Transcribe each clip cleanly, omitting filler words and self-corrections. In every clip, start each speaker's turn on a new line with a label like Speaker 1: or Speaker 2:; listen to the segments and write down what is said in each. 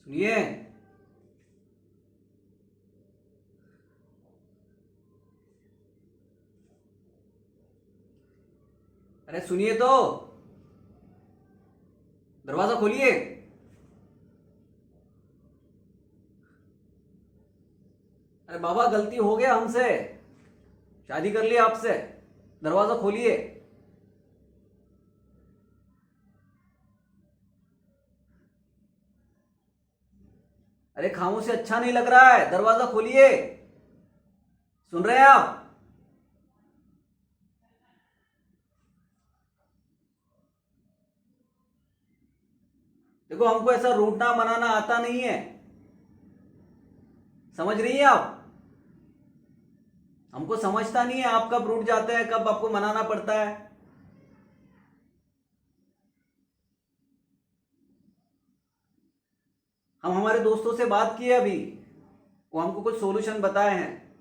Speaker 1: सुनिए। अरे सुनिए तो, दरवाजा खोलिए। अरे बाबा, गलती हो गया हमसे, शादी कर ली आपसे, दरवाजा खोलिए। अरे खामोश से अच्छा नहीं लग रहा है, दरवाजा खोलिए। सुन रहे हैं आप? देखो, हमको ऐसा रूठना मनाना आता नहीं है, समझ रही हैं आप? हमको समझता नहीं है आप कब रूठ जाते हैं, कब आपको मनाना पड़ता है। हम हमारे दोस्तों से बात किए अभी, वो हमको कुछ सॉल्यूशन बताए हैं।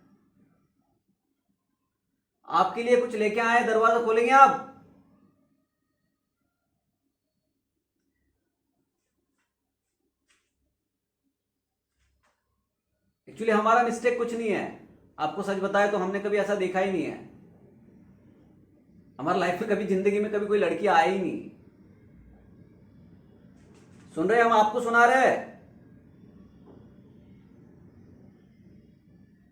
Speaker 1: आपके लिए कुछ लेके आए हैं, दरवाजा खोलेंगे आप? एक्चुअली हमारा मिस्टेक कुछ नहीं है, आपको सच बताया तो हमने कभी ऐसा देखा ही नहीं है। हमारी लाइफ में कभी, जिंदगी में कभी कोई लड़की आई ही नहीं। सुन रहे हैं? हम आपको सुना रहे हैं।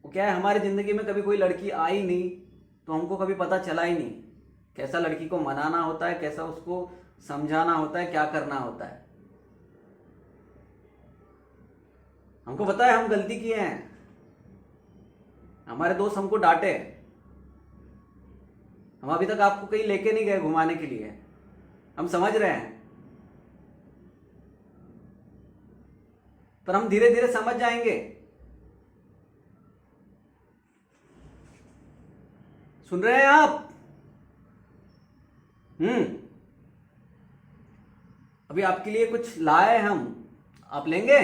Speaker 1: वो क्या है, हमारी जिंदगी में कभी कोई लड़की आई नहीं, तो हमको कभी पता चला ही नहीं कैसा लड़की को मनाना होता है, कैसा उसको समझाना होता है, क्या करना होता है। हमको पता है हम गलती किए हैं, हमारे दोस्त हमको डांटे। हम अभी तक आपको कहीं लेके नहीं गए घुमाने के लिए, हम समझ रहे हैं, पर हम धीरे धीरे समझ जाएंगे। सुन रहे हैं आप? हम्म। अभी आपके लिए कुछ लाए हम, आप लेंगे?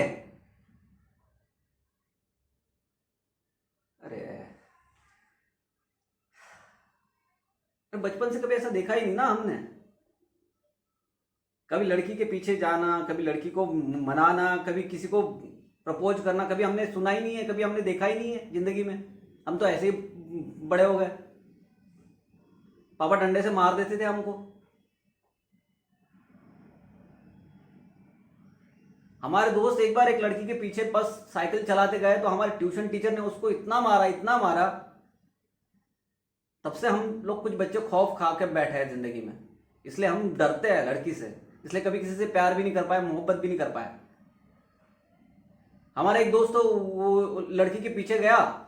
Speaker 1: अरे, बचपन से कभी ऐसा देखा ही नहीं ना हमने। कभी लड़की के पीछे जाना, कभी लड़की को मनाना, कभी किसी को प्रपोज करना, कभी हमने सुना ही नहीं है, कभी हमने देखा ही नहीं है जिंदगी में। हम तो ऐसे ही बड़े हो गए, पापा डंडे से मार देते थे हमको। हमारे दोस्त एक बार एक लड़की के पीछे बस साइकिल चलाते गए, तो हमारे ट्यूशन टीचर ने उसको इतना मारा, इतना मारा। तब से हम लोग कुछ बच्चे खौफ खा के बैठे हैं जिंदगी में, इसलिए हम डरते हैं लड़की से, इसलिए कभी किसी से प्यार भी नहीं कर पाए, मोहब्बत भी नहीं कर पाए। हमारा एक दोस्त तो वो लड़की के पीछे गया,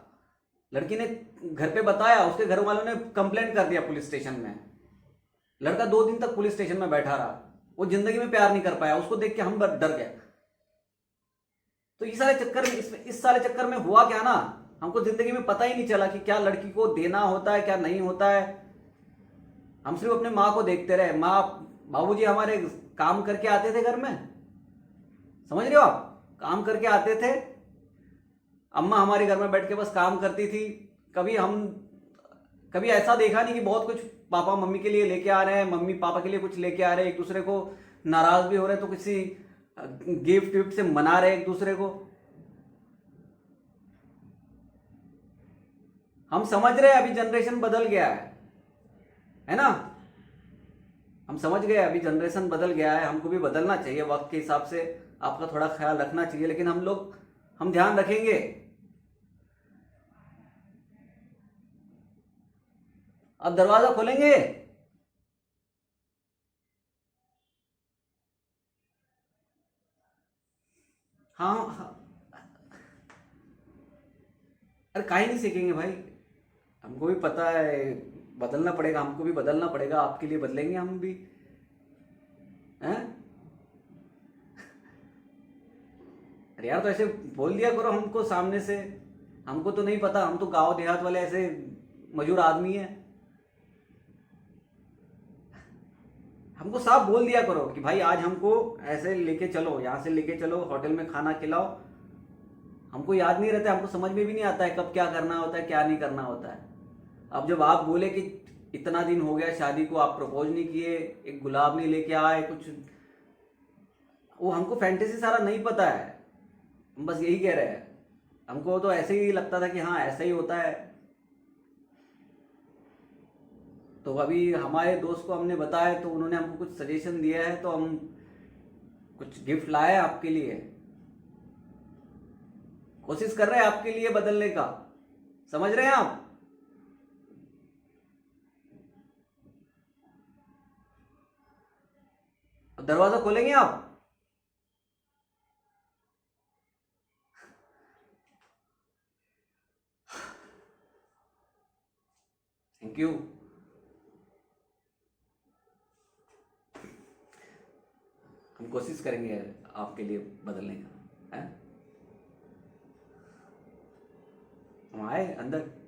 Speaker 1: लड़की ने घर पे बताया, उसके घर वालों ने कंप्लेंट कर दिया पुलिस स्टेशन में। लड़का 2 दिन तक पुलिस स्टेशन में बैठा रहा, वो जिंदगी में प्यार नहीं कर पाया। उसको देख के हम डर गए। तो इस सारे चक्कर में, इस सारे चक्कर में हुआ क्या ना, हमको जिंदगी में पता ही नहीं चला कि क्या लड़की को देना होता है, क्या नहीं होता है। हम सिर्फ अपने माँ को देखते रहे। माँ, बाबूजी हमारे काम करके आते थे घर में, समझ रहे हो आप? काम करके आते थे, अम्मा हमारे घर में बैठ के बस काम करती थी। कभी ऐसा देखा नहीं कि बहुत कुछ पापा मम्मी के लिए लेके आ रहे हैं, मम्मी पापा के लिए कुछ लेके आ रहे हैं, एक दूसरे को नाराज भी हो रहे हैं तो किसी गिफ्ट विफ्ट से मना रहे एक दूसरे को। हम समझ रहे हैं अभी जनरेशन बदल गया है ना? हम समझ गए अभी जनरेशन बदल गया है, हमको भी बदलना चाहिए वक्त के हिसाब से। आपका थोड़ा ख्याल रखना चाहिए, लेकिन हम ध्यान रखेंगे। अब दरवाजा खोलेंगे? हाँ हाँ। अरे काहे नहीं सीखेंगे भाई, हमको भी पता है बदलना पड़ेगा, हमको भी बदलना पड़ेगा, आपके लिए बदलेंगे हम भी, हैं? अरे यार, तो ऐसे बोल दिया करो हमको सामने से। हमको तो नहीं पता, हम तो गांव देहात वाले ऐसे मजूर आदमी हैं। हमको साफ बोल दिया करो कि भाई आज हमको ऐसे लेके चलो, यहाँ से लेके चलो, होटल में खाना खिलाओ। हमको याद नहीं रहता है, हमको समझ में भी नहीं आता है कब क्या करना होता है, क्या नहीं करना होता है। अब जब आप बोले कि इतना दिन हो गया शादी को, आप प्रपोज नहीं किए, एक गुलाब नहीं लेके आए कुछ, वो हमको फैंटेसी सारा नहीं पता है। हम बस यही कह रहे हैं। हमको तो ऐसे ही लगता था कि हाँ ऐसा ही होता है। तो अभी हमारे दोस्त को हमने बताया तो उन्होंने हमको कुछ सजेशन दिया है, तो हम कुछ गिफ्ट लाए हैं आपके लिए। कोशिश कर रहे हैं आपके लिए बदलने का, समझ रहे हैं आप? अब दरवाजा खोलेंगे आप? Thank you. हम कोशिश करेंगे आपके लिए बदलने का, है? हम आए अंदर।